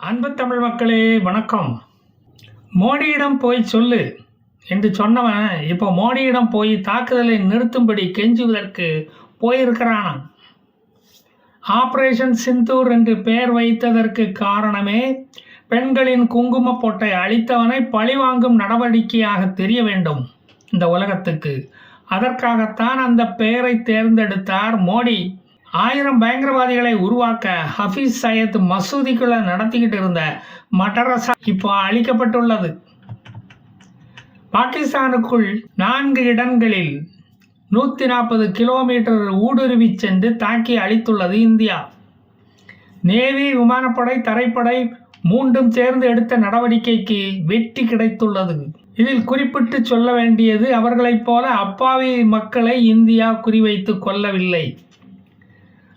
அன்பு தமிழ் மக்களே வணக்கம். மோடியிடம் போய் சொல்லு என்று சொன்னவன் இப்போ மோடியிடம் போய் தாக்குதலை நிறுத்தும்படி கெஞ்சுவதற்கு போயிருக்கிறானாம். ஆபரேஷன் சிந்தூர் என்று பெயர் வைத்ததற்கு காரணமே பெண்களின் குங்கும பொட்டை அளித்தவனை பழிவாங்கும் நடவடிக்கையாக தெரிய வேண்டும் இந்த உலகத்துக்கு. அதற்காகத்தான் அந்த பெயரை தேர்ந்தெடுத்தார் மோடி. 1000 பயங்கரவாதிகளை உருவாக்க ஹஃபீஸ் சையத் மசூதிக்குள்ள நடத்திக்கிட்டு இருந்த மதரசா இப்போ அழிக்கப்பட்டுள்ளது. பாகிஸ்தானுக்குள் 4 இடங்களில் 140 கிலோமீட்டர் ஊடுருவி சென்று தாக்கி அழித்துள்ளது இந்தியா. நேவி, விமானப்படை, தரைப்படை மூன்றும் சேர்ந்து எடுத்த நடவடிக்கைக்கு வெற்றி கிடைத்துள்ளது. இதில் குறிப்பிட்டு சொல்ல வேண்டியது, அவர்களைப் போல அப்பாவி மக்களை இந்தியா குறிவைத்து கொல்லவில்லை.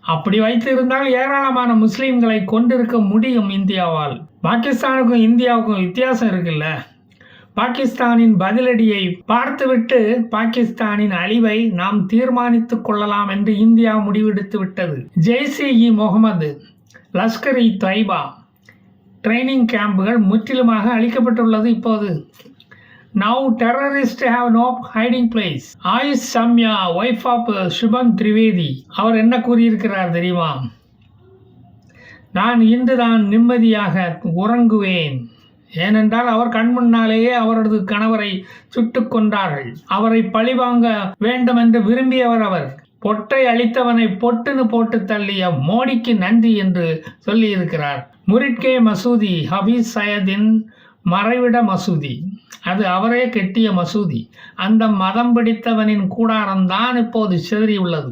அப்படி வைத்திருந்தால் ஏராளமான முஸ்லீம்களை கொண்டிருக்க முடியும் இந்தியாவால். பாகிஸ்தானுக்கும் இந்தியாவுக்கும் வித்தியாசம் இருக்குல்ல. பாகிஸ்தானின் பதிலடியை பார்த்துவிட்டு பாகிஸ்தானின் அழிவை நாம் தீர்மானித்து கொள்ளலாம் என்று இந்தியா முடிவெடுத்து விட்டது. ஜெய்ஷ்-இ முகமது, லஷ்கர்-இ தொய்பா ட்ரைனிங் கேம்புகள் முற்றிலுமாக அழிக்கப்பட்டுள்ளது. இப்போது Now terrorists have no hiding place. AYUSH Samya, wife of சுபம் திரிவேதி, அவர் என்ன கூறியிருக்கிறார் தெரியுமா? நான் இன்றுதான் நிம்மதியாக உறங்குவேன். ஏனென்றால் அவர் கண்முன்னாலேயே அவரது கணவரை சுட்டுக் கொண்டார்கள். அவரை பழிவாங்க வேண்டும் என்று விரும்பியவர் அவர். பொட்டை அளித்தவனை பொட்டுன்னு போட்டு தள்ளிய மோடிக்கு நன்றி என்று சொல்லியிருக்கிறார். முரிட்கே மசூதி ஹபீஸ் சையதின் மறைவிட மசூதி. அது அவரே கெட்டிய மசூதி. அந்த மதம் பிடித்தவனின் கூடாரம்தான் இப்போது சிதறியுள்ளது.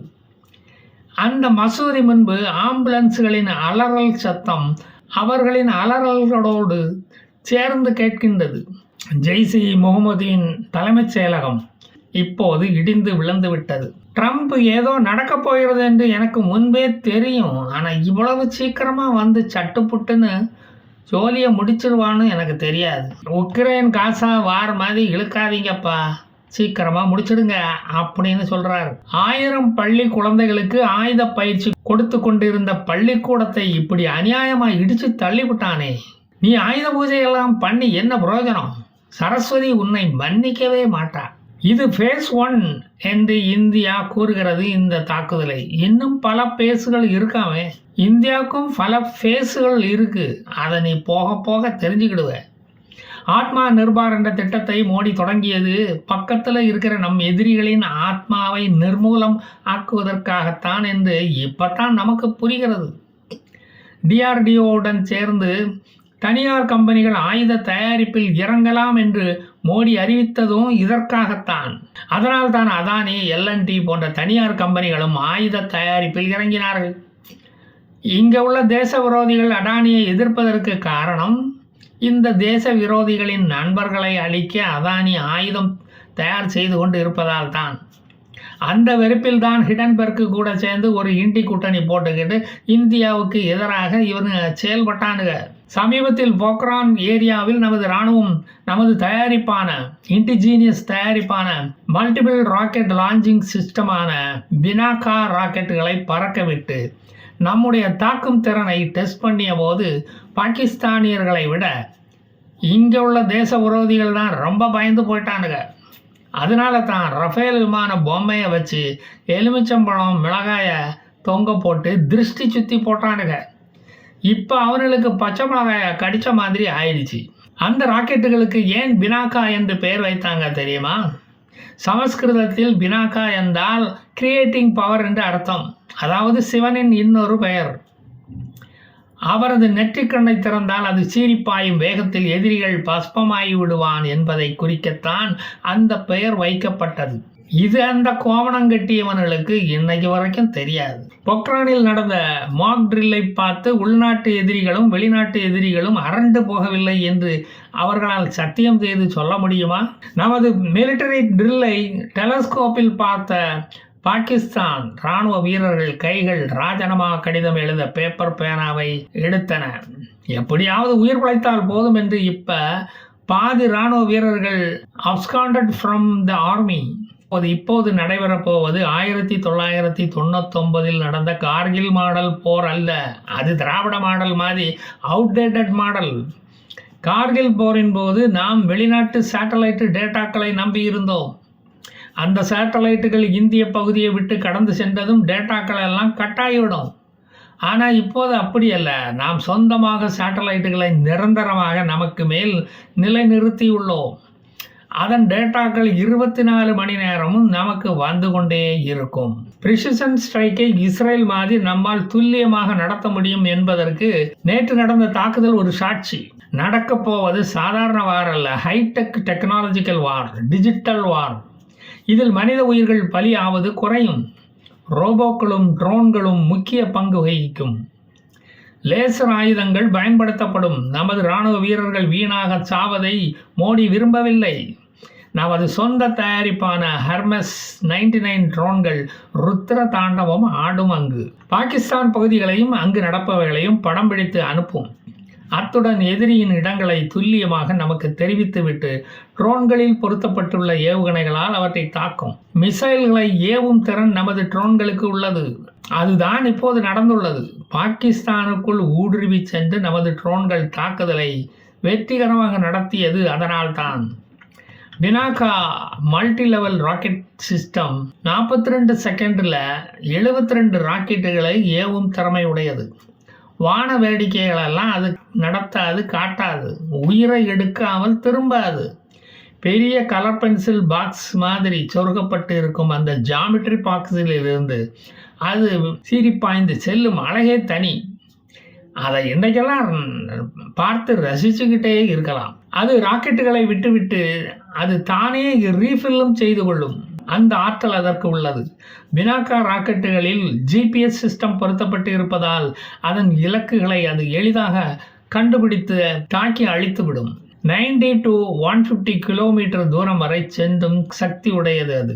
அந்த மசூதி முன்பு ஆம்புலன்ஸ்களின் அலறல் சத்தம் அவர்களின் அலறல்களோடு சேர்ந்து கேட்கின்றது. ஜெய்ஷ்-இ முகமதின் தலைமைச் செயலகம் இப்போது இடிந்து விழுந்து விட்டது. ட்ரம்ப் ஏதோ நடக்கப் போகிறது என்று எனக்கு முன்பே தெரியும். ஆனால் இவ்வளவு சீக்கிரமாக வந்து சட்டுப்புட்டுன்னு ஜோலியை முடிச்சிருவான்னு எனக்கு தெரியாது. உக்ரைன் காசா வார் மாதிரி இழுக்காதீங்கப்பா, சீக்கிரமாக முடிச்சிடுங்க அப்படின்னு சொல்கிறாரு. 1000 பள்ளி குழந்தைகளுக்கு ஆயுத பயிற்சி கொடுத்து கொண்டிருந்த பள்ளிக்கூடத்தை இப்படி அநியாயமாக இடித்து தள்ளிவிட்டானே. நீ ஆயுத பூஜையெல்லாம் பண்ணி என்ன பிரயோஜனம்? சரஸ்வதி உன்னை மன்னிக்கவே மாட்டா. இது ஃபேஸ் 1 என்று இந்தியா கூறுகிறது. இந்த தாக்குதலை இன்னும் பல பேஸுகள் இருக்காமே. இந்தியாவுக்கும் பல ஃபேஸுகள் இருக்கு. அதை நீ போக போக தெரிஞ்சுக்கிடுவ. ஆத்மா நிர்பார் என்ற திட்டத்தை மோடி தொடங்கியது பக்கத்தில் இருக்கிற நம் எதிரிகளின் ஆத்மாவை நிர்மூலம் ஆக்குவதற்காகத்தான் என்று இப்பத்தான் நமக்கு புரிகிறது. DRDOவுடன் சேர்ந்து தனியார் கம்பெனிகள் ஆயுத தயாரிப்பில் இறங்கலாம் என்று மோடி அறிவித்ததும் இதற்காகத்தான். அதனால் தான் அதானி, L&T போன்ற தனியார் கம்பெனிகளும் ஆயுத தயாரிப்பில் இறங்கினார்கள். இங்கே உள்ள தேச விரோதிகள் அடானியை எதிர்ப்பதற்கு காரணம், இந்த தேச விரோதிகளின் நண்பர்களை அழிக்க அதானி ஆயுதம் தயார் செய்து கொண்டு இருப்பதால் தான். அந்த வெறுப்பில் தான் ஹிடன்பெர்க்கு கூட சேர்ந்து ஒரு இண்டி கூட்டணி போட்டுக்கிட்டு இந்தியாவுக்கு எதிராக இவங்க செயல்பட்டானுங்க. சமீபத்தில் போக்ரான் ஏரியாவில் நமது இராணுவம் நமது தயாரிப்பான இன்டிஜீனியஸ் தயாரிப்பான மல்டிபிள் ராக்கெட் லான்ச்சிங் சிஸ்டமான பினாக்கா ராக்கெட்டுகளை பறக்க விட்டு நம்முடைய தாக்கும் திறனை டெஸ்ட் பண்ணிய போது பாகிஸ்தானியர்களை விட இங்கே உள்ள தேச விரோதிகள் தான் ரொம்ப பயந்து போயிட்டானுங்க. அதனால தான் ரஃபேல் விமான பொம்மையை வச்சு எலுமிச்சம்பழம் மிளகாயை தொங்க போட்டு திருஷ்டி சுற்றி போட்டானுங்க. இப்போ அவர்களுக்கு பச்சை மிளகாயை கடித்த மாதிரி ஆயிடுச்சு. அந்த ராக்கெட்டுகளுக்கு ஏன் பினாக்கா என்று பெயர் வைத்தாங்க தெரியுமா? சமஸ்கிருதத்தில் பினாக்கா என்றால் கிரியேட்டிங் பவர் என்று அர்த்தம். அதாவது சிவனின் இன்னொரு பெயர். அவரது நெற்றிக்கண்ணை திறந்தால் அது சீரிப்பாயும் வேகத்தில் எதிரிகள் பஸ்பமாகி விடுவான் என்பதை குறிக்கத்தான் அந்த பெயர் வைக்கப்பட்டது. இது அந்த கோவணம் கட்டியவர்களுக்கு இன்னைக்கு வரைக்கும் தெரியாது. பொக்ரானில் நடந்த மாக் ட்ரில்லை பார்த்து உள்நாட்டு எதிரிகளும் வெளிநாட்டு எதிரிகளும் அரண்டு போகவில்லை என்று அவர்களால் சத்தியம் செய்து சொல்ல முடியுமா? நமது மிலிட்டரி ட்ரில்லை டெலஸ்கோப்பில் பார்த்த பாகிஸ்தான் இராணுவ வீரர்கள் கைகள் ராஜினாமா கடிதம் எழுத பேப்பர் பேனாவை எடுத்தன. எப்படியாவது உயிர் பிழைத்தால் போதும் என்று இப்ப பாதி இராணுவ வீரர்கள் absconded from the army. இப்போது நடைபெறப்போவது 1999 நடந்த கார்கில் மாடல் போர் அல்ல. அது திராவிட மாடல் மாதிரி அவுடேட்டட் மாடல். கார்கில் போரின் போது நாம் வெளிநாட்டு சேட்டலைட்டு டேட்டாக்களை நம்பியிருந்தோம். அந்த சேட்டலைட்டுகள் இந்திய பகுதியை விட்டு கடந்து சென்றதும் டேட்டாக்கள் எல்லாம் கட்டாகிவிடும். ஆனால் இப்போது அப்படி அல்ல. நாம் சொந்தமாக சேட்டலைட்டுகளை நிரந்தரமாக நமக்கு மேல் நிலைநிறுத்தியுள்ளோம். அதன் டேட்டாக்கள் 24 மணி நேரமும் நமக்கு வந்து கொண்டே இருக்கும். பிரிசிஷன் ஸ்ட்ரைக்கை இஸ்ரேல் மாதிரி நம்மால் துல்லியமாக நடத்த முடியும் என்பதற்கு நேற்று நடந்த தாக்குதல் ஒரு சாட்சி. நடக்கப் போவது சாதாரண வார் அல்ல, ஹைடெக் டெக்னாலஜிக்கல் வார், டிஜிட்டல் வார். இதில் மனித உயிர்கள் பலி ஆவது குறையும். ரோபோக்களும் ட்ரோன்களும் முக்கிய பங்கு வகிக்கும். லேசர் ஆயுதங்கள் பயன்படுத்தப்படும். நமது இராணுவ வீரர்கள் வீணாக சாவதை மோடி விரும்பவில்லை. நமது சொந்த தயாரிப்பான ஹெர்மெஸ் 99 ட்ரோன்கள் ருத்ர தாண்டவம் ஆடும். அங்கு பாகிஸ்தான் பகுதிகளையும் அங்கு நடப்பவைகளையும் படம் பிடித்து அனுப்பும். அத்துடன் எதிரியின் இடங்களை துல்லியமாக நமக்கு தெரிவித்துவிட்டு ட்ரோன்களில் பொருத்தப்பட்டுள்ள ஏவுகணைகளால் அவற்றை தாக்கும். மிசைல்களை ஏவும் திறன் நமது ட்ரோன்களுக்கு உள்ளது. அதுதான் இப்போது நடந்துள்ளது. பாகிஸ்தானுக்குள் ஊடுருவி சென்று நமது ட்ரோன்கள் தாக்குதலை வெற்றிகரமாக நடத்தியது அதனால்தான். Pinaka multi level rocket system 42 செகண்டில் 72 ராக்கெட்டுகளை ஏவும் திறமை உடையது. வான வேடிக்கைகளெல்லாம் அது நடத்தாது, காட்டாது. உயிரை எடுக்காமல் திரும்பாது. பெரிய கலர் பென்சில் பாக்ஸ் மாதிரி சொருகப்பட்டு இருக்கும் அந்த ஜாமெட்ரி பாக்ஸில் இருந்து அது சீரிப்பாய்ந்து செல்லும் அழகே தனி. அதை இன்றைக்கெல்லாம் பார்த்து ரசிச்சுக்கிட்டே இருக்கலாம். அது ராக்கெட்டுகளை விட்டுவிட்டு அது தானே ரீஃபில்லும் செய்து கொள்ளும். அந்த ஆற்றல் அதற்கு உள்ளது. பினாகா ராக்கெட்டுகளில் GPS சிஸ்டம் பொருத்தப்பட்டு இருப்பதால் அதன் இலக்குகளை அது எளிதாக கண்டுபிடித்து தாக்கி அழித்துவிடும். 90 to 150 கிலோமீட்டர் தூரம் வரை சென்றும் சக்தி உடையது அது.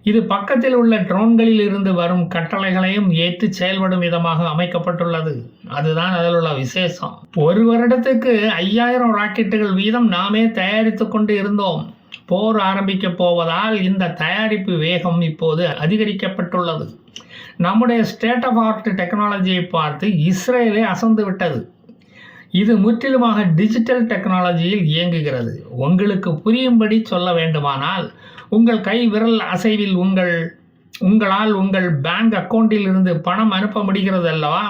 இது பக்கத்தில் உள்ள ட்ரோன்களில் இருந்து வரும் கட்டளைகளையும் ஏற்று செயல்படும் விதமாக அமைக்கப்பட்டுள்ளது. அதுதான் அதில் உள்ள விசேஷம். ஒரு வருடத்துக்கு 5000 ராக்கெட்டுகள் வீதம் நாமே தயாரித்து கொண்டு இருந்தோம். போர் ஆரம்பிக்கப் போவதால் இந்த தயாரிப்பு வேகம் இப்போது அதிகரிக்கப்பட்டுள்ளது. நம்முடைய ஸ்டேட் ஆஃப் ஆர்ட் டெக்னாலஜியை பார்த்து இஸ்ரேலே அசந்து விட்டது. இது முற்றிலுமாக டிஜிட்டல் டெக்னாலஜியில் இயங்குகிறது. உங்களுக்கு புரியும்படி சொல்ல வேண்டுமானால், உங்கள் கை விரல் அசைவில் உங்களால் உங்கள் பேங்க் அக்கௌண்ட்டில் இருந்து பணம் அனுப்ப முடிகிறது அல்லவா?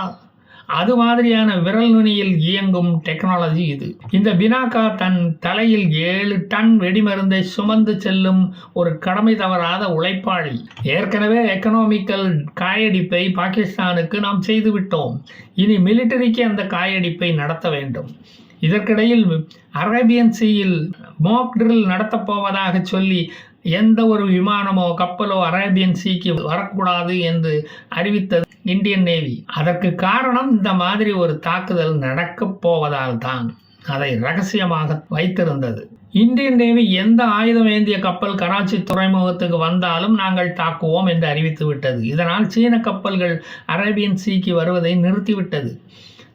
அது மாதிரியான விரல் நுனியில் இயங்கும் டெக்னாலஜி இது. இந்த பினாகா தன் தலையில் 7 டன் வெடிமருந்தை சுமந்து செல்லும் ஒரு கடமை தவறாத உழைப்பாளி. ஏற்கனவே எக்கனாமிக்கல் காயடிப்பை பாகிஸ்தானுக்கு நாம் செய்துவிட்டோம். இனி மிலிட்டரிக்கு அந்த காயடிப்பை நடத்த வேண்டும். இதற்கிடையில் அரேபியன் சீயில் மாக் ட்ரில் நடத்தப்போவதாக சொல்லி எந்த ஒரு விமானமோ கப்பலோ அரேபியன் சீக்கு வரக்கூடாது என்று அறிவித்தது இந்தியன் நேவி. அதற்கு காரணம் இந்த மாதிரி ஒரு தாக்குதல் நடக்கப் போவதால் தான் அதை ரகசியமாக வைத்திருந்தது. இந்தியன் நேவி எந்த ஆயுதம் ஏந்திய கப்பல் கராச்சி துறைமுகத்துக்கு வந்தாலும் நாங்கள் தாக்குவோம் என்று அறிவித்துவிட்டது. இதனால் சீன கப்பல்கள் அரேபியன் சீக்கு வருவதை நிறுத்திவிட்டது.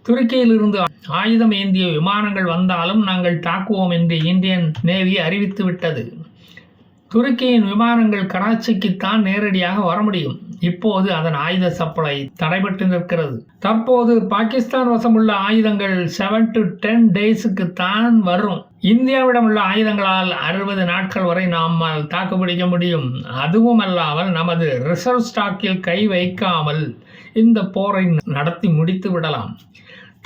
துருக்கியிலிருந்து ஆயுதம் ஏந்திய விமானங்கள் வந்தாலும் நாங்கள் தாக்குவோம் என்று இந்தியன் நேவி அறிவித்துவிட்டது. துருக்கியின் விமானங்கள் கராச்சிக்குத்தான் நேரடியாக வர முடியும். இப்போது அதன் ஆயுத சப்ளை தடைபட்டு நிற்கிறது. தற்போது பாகிஸ்தான் வசமுள்ள ஆயுதங்கள் 7 to 10 டேஸுக்கு தான் வரும். இந்தியாவிடம் உள்ள ஆயுதங்களால் 60 நாட்கள் வரை நம்மால் தாக்குப்பிடிக்க முடியும். அதுவும் அல்லாமல் நமது ரிசர்வ் ஸ்டாக்கில் கை வைக்காமல் இந்த போரை நடத்தி முடித்து விடலாம்.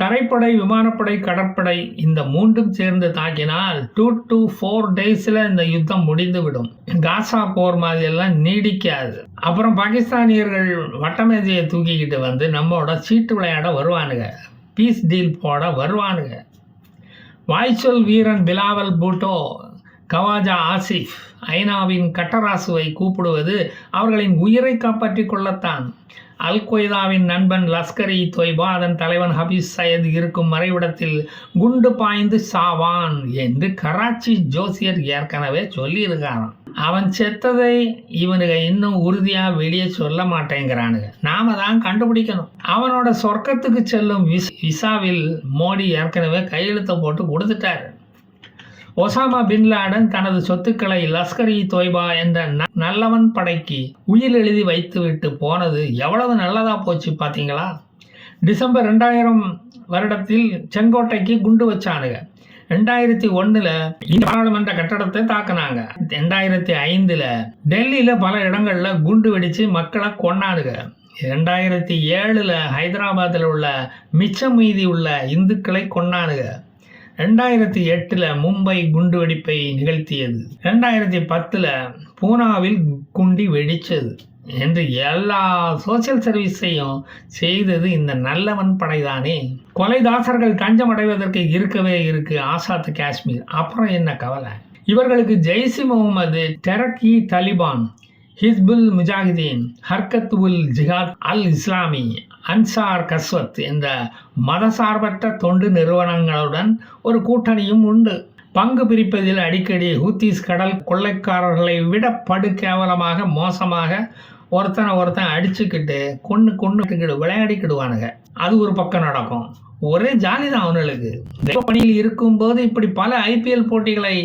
தரைப்படை, விமானப்படை, கடற்படை இந்த மூன்றும் சேர்ந்து தாக்கினால் 2 to 4 டேஸில் இந்த யுத்தம் முடிந்துவிடும். காசா போர் மாதிரியெல்லாம் நீடிக்காது. அப்புறம் பாகிஸ்தானியர்கள் வட்டமேஜையை தூக்கிக்கிட்டு வந்து நம்மளோட சீட்டு விளையாட வருவானுங்க, பீஸ் டீல் போட வருவானுங்க. வாய்ச்சொல் வீரன் பிலாவல் பூட்டோ, கவாஜா ஆசிஃப், ஐநாவின் கட்டராசுவை கூப்பிடுவது அவர்களின் உயிரை காப்பாற்றிக் கொள்ளத்தான். அல் கொய்தாவின் நண்பன் லஸ்கர்-இ தொய்பா அதன் தலைவன் ஹபீஸ் சையத் இருக்கும் மறைவிடத்தில் குண்டு பாய்ந்து சாவான் என்று கராச்சி ஜோசியர் ஏற்கனவே சொல்லியிருக்காராம். அவன் செத்ததை இவனுங்க இன்னும் உறுதியாக வெளியே சொல்ல மாட்டேங்கிறானுங்க. நாம தான் கண்டுபிடிக்கணும். அவனோட சொர்க்கத்துக்கு செல்லும் விசாவில் மோடி ஏற்கனவே கையெழுத்தை போட்டு கொடுத்துட்டாரு. ஒசாமா பின் லாடன் தனது சொத்துக்களை லஷ்கர்-இ தொய்பா என்ற நல்லவன் படைக்கு உயில் எழுதி வைத்துவிட்டு போனது எவ்வளவு நல்லதா போச்சு பார்த்தீங்களா? டிசம்பர் 2000 வருடத்தில் செங்கோட்டைக்கு குண்டு வச்சானுங்க. 2001 இந்த பாராளுமன்ற கட்டடத்தை தாக்குனாங்க. 2005 டெல்லியில பல இடங்கள்ல குண்டு வெடிச்சு மக்களை கொன்னானுங்க. 2007 ஹைதராபாத்தில் உள்ள மிச்சம் மீதி உள்ள இந்துக்களை கொன்னானுங்க. 2008 மும்பை குண்டு வெடிப்பை நிகழ்த்தியது. 2010 பூனாவில் குண்டி வெடிச்சது என்று எல்லா சோசியல் சர்வீஸையும் செய்தது இந்த நல்லவன் படைதானே. கொலைதாசர்கள் தஞ்சம் அடைவதற்கு இருக்கவே இருக்கு ஆசாத் காஷ்மீர். அப்புறம் என்ன கவலை? இவர்களுக்கு ஜெய்ஷ் முகமது, டெரக்-இ தாலிபான், ஹிஸ்புல் முஜாஹிதீன், ஹர்கத் உல் ஜிஹாத் அல் இஸ்லாமி, அன்சார் கஸ்வத் என்ற மதசார்பற்ற தொண்டு நிறுவனங்களுடன் ஒரு கூட்டணியும் உண்டு. பங்கு பிரிப்பதில் அடிக்கடி ஹூத்திஸ் கடல் கொள்ளைக்காரர்களை விட படு கேவலமாக மோசமாக ஒருத்தன் அடிச்சுக்கிட்டு கொண்டுக்கிட்டு விளையாடிக்கிடுவானுங்க. அது ஒரு பக்கம் நடக்கும். ஒரே ஜாலி தான் அவனுக்கு. தெய்வ பணியில் இருக்கும்போது இப்படி பல IPL போட்டிகளை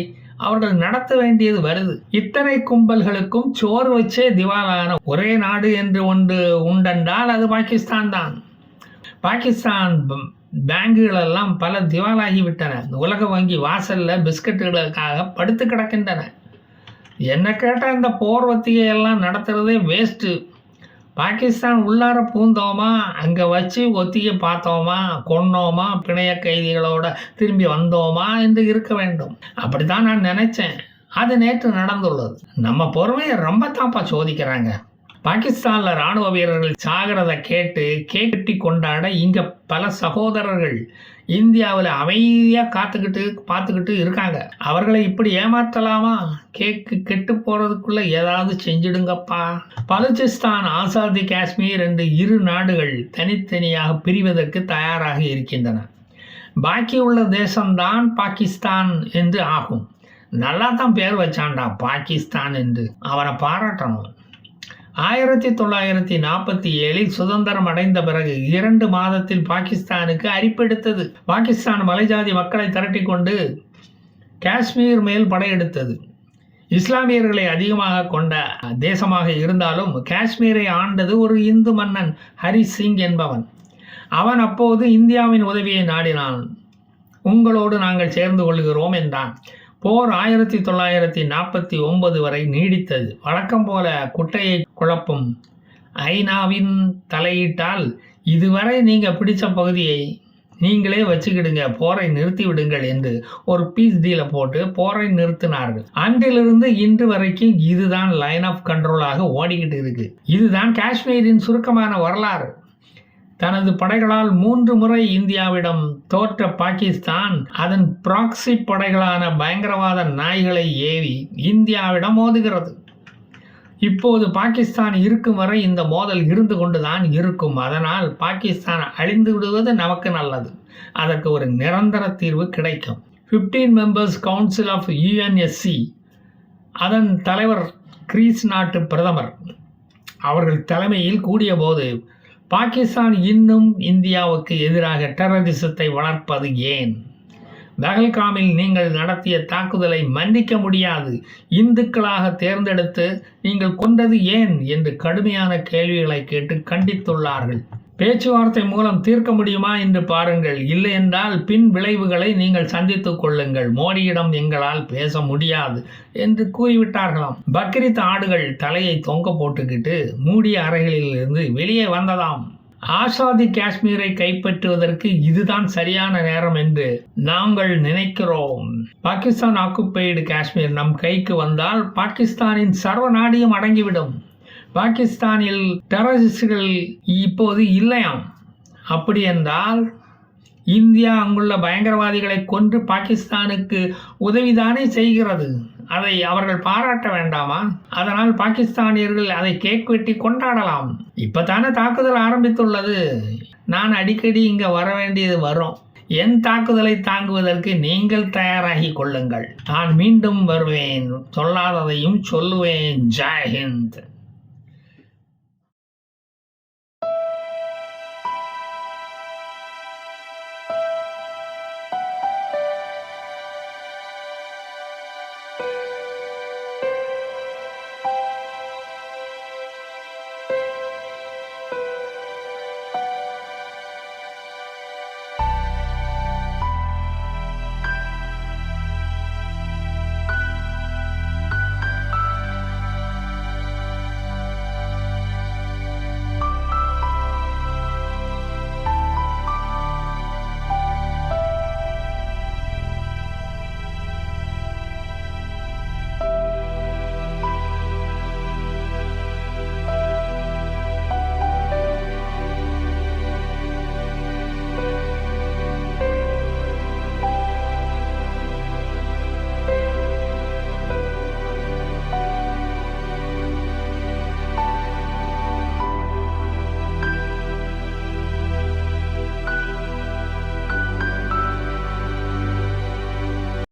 அவர்கள் நடத்த வேண்டியது வருது. இத்தனை கும்பல்களுக்கும் சோறு வச்சே திவாலான ஒரே நாடு என்று ஒன்று உண்டென்றால் அது பாகிஸ்தான் தான். பாகிஸ்தான் பேங்குகள் எல்லாம் பல திவாலாகிவிட்டன. உலக வங்கி வாசல்ல பிஸ்கட்டுகளுக்காக படுத்து கிடக்கின்றன. என்ன கேட்டால் இந்த போர் ஒத்திகையெல்லாம் நடத்துறதே வேஸ்ட்டு. பாகிஸ்தான் உள்ளார பூந்தோமா, அங்கே வச்சு ஒத்திகை பார்த்தோமா, கொன்னோமா, பிணைய கைதிகளோட திரும்பி வந்தோமா என்று இருக்க வேண்டும். அப்படித்தான் நான் நினைச்சேன். அது நேற்று நடந்துள்ளது. நம்ம பொறுமையை ரொம்ப தாப்பா சோதிக்கிறாங்க. பாகிஸ்தானில் இராணுவ வீரர்கள் சாகிறத கேட்டு கேட்டி கொண்டாட இங்கே பல சகோதரர்கள் இந்தியாவில் அமைதியாக பார்த்துக்கிட்டு இருக்காங்க. அவர்களை இப்படி ஏமாற்றலாமா? கெட்டு போகிறதுக்குள்ள ஏதாவது செஞ்சிடுங்கப்பா. பலுச்சிஸ்தான், ஆசாதி காஷ்மீர் என்று இரு நாடுகள் தனித்தனியாக பிரிவதற்கு தயாராக இருக்கின்றன. பாக்கி உள்ள தேசம்தான் பாகிஸ்தான் என்று ஆகும். நல்லா தான் பேர் வச்சான்டா பாகிஸ்தான் என்று. அவனை பாராட்டணும். 1947 சுதந்திரம் அடைந்த பிறகு 2 மாதத்தில் பாகிஸ்தானுக்கு அரிப்பெடுத்தது. பாகிஸ்தான் மலைஜாதி மக்களை திரட்டி கொண்டு காஷ்மீர் மேல் படையெடுத்தது. இஸ்லாமியர்களை அதிகமாக கொண்ட தேசமாக இருந்தாலும் காஷ்மீரை ஆண்டது ஒரு இந்து மன்னன் ஹரி சிங் என்பவன். அவன் அப்போது இந்தியாவின் உதவியை நாடினான். உங்களோடு நாங்கள் சேர்ந்து கொள்கிறோம் என்றான். போர் 1949 வரை நீடித்தது. வழக்கம் போல குட்டையை குழப்பும் ஐநாவின் தலையிட்டால் இதுவரை நீங்கள் பிடிச்ச பகுதியை நீங்களே வச்சுக்கிடுங்க, போரை நிறுத்தி விடுங்கள் என்று ஒரு பீஸ் டீலை போட்டு போரை நிறுத்தினார்கள். அன்றிலிருந்து இன்று வரைக்கும் இதுதான் லைன் ஆஃப் கண்ட்ரோலாக ஓடிக்கிட்டு இருக்கு. இதுதான் காஷ்மீரின் சுருக்கமான வரலாறு. தனது படைகளால் 3 முறை இந்தியாவிடம் தோற்ற பாகிஸ்தான் அதன் ப்ராக்சி படைகளான பயங்கரவாத நாய்களை ஏவி இந்தியாவிடம் மோதுகிறது. இப்போது பாகிஸ்தான் இருக்கும் வரை இந்த மோதல் இருந்து கொண்டுதான் இருக்கும். அதனால் பாகிஸ்தான் அழிந்து விடுவது நமக்கு நல்லது. அதற்கு ஒரு நிரந்தர தீர்வு கிடைக்கும். 15 மெம்பர்ஸ் கவுன்சில் ஆஃப் UNSC அதன் தலைவர் கிரீஸ் நாட்டு பிரதமர் அவர்கள் தலைமையில் கூடிய போது பாகிஸ்தான் இன்னும் இந்தியாவுக்கு எதிராக டெரரிசத்தை வளர்ப்பது ஏன்? பஹல்காமில் நீங்கள் நடத்திய தாக்குதலை மன்னிக்க முடியாது, இந்துக்களாக தேர்ந்தெடுத்து நீங்கள் கொண்டது ஏன் என்று கடுமையான கேள்விகளை கேட்டு கண்டித்துள்ளார்கள். பேச்சுவார்த்தை மூலம் தீர்க்க முடியுமா என்று பாருங்கள். இல்லை என்றால் பின் விளைவுகளை நீங்கள் சந்தித்துக் கொள்ளுங்கள். மோடியிடம் எங்களால் பேச முடியாது என்று கூறிவிட்டார்களாம். பக்ரீத் ஆடுகள் தலையை தொங்க போட்டுக்கிட்டு மூடிய அறைகளில் இருந்து வெளியே வந்ததாம். ஆசாதி காஷ்மீரை கைப்பற்றுவதற்கு இதுதான் சரியான நேரம் என்று நாங்கள் நினைக்கிறோம். பாகிஸ்தான் ஆக்குபைடு காஷ்மீர் நம் கைக்கு வந்தால் பாகிஸ்தானின் சர்வ நாடியும் அடங்கிவிடும். பாகிஸ்தானில் டெரரிஸ்டுகள் இப்போது இல்லையாம். அப்படி என்றால் இந்தியா அங்குள்ள பயங்கரவாதிகளை கொன்று பாகிஸ்தானுக்கு உதவிதானே செய்கிறது. அதை அவர்கள் பாராட்ட வேண்டாமா? அதனால் பாகிஸ்தானியர்கள் அதை கேக் வெட்டி கொண்டாடலாம். இப்பதானே தாக்குதல் ஆரம்பித்துள்ளது. நான் அடிக்கடி இங்க வர வேண்டியது வரும். என் தாக்குதலை தாங்குவதற்கு நீங்கள் தயாராகி கொள்ளுங்கள். நான் மீண்டும் வருவேன். சொல்லாததையும் சொல்லுவேன். ஜெய் ஹிந்த்.